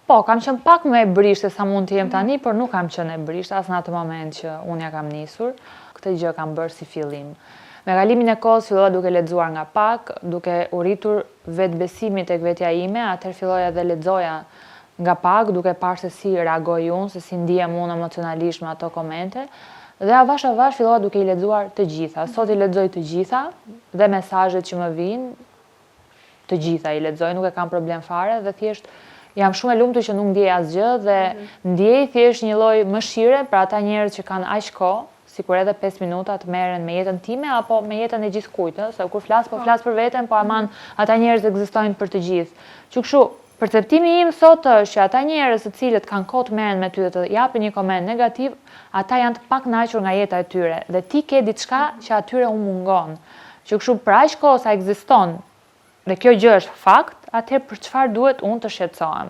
Po, kam qenë pak më e brishtë sa mund të jem tani, por nuk kam qenë e brishtë as në atë moment që unë ja kam nisur. Këtë gjë kam bërë si fillim. Me kalimin e kohës fillova duke lexuar nga pak, duke u rritur vetbesimin tek vetja ime, atëherë filloja dhe lexoja nga pak, duke parë se si reagoj unë, se si ndihem unë emocionalisht me ato komente, dhe avash fillova duke i lexuar të gjitha. Sot i lexoj të gjitha dhe mesazhet që më vijnë, të gjitha i lexoj, nuk e kam problem fare dhe thjesht jam shumë e lumtur që nuk ndjej asgjë dhe ndjej thjesht një lloj mëshire për ata njerëz që kanë aq kohë, sikur edhe 5 minuta të merren me jetën time apo me jetën e gjithkujt, se kur flas flas për veten, po aman ata njerëz ekzistojnë për të gjithë. Që kështu, perceptimi im sot është që ata njerëz të cilët kanë kohë të merren me ty dhe të japin një koment negativ, ata janë të pakënaqur nga jeta e tyre dhe ti ke diçka që atyre u mungon. Që kështu për aq kohë sa ekziston dhe kjo gjë është fakt, atëherë për çfarë duhet unë të shqetësohem?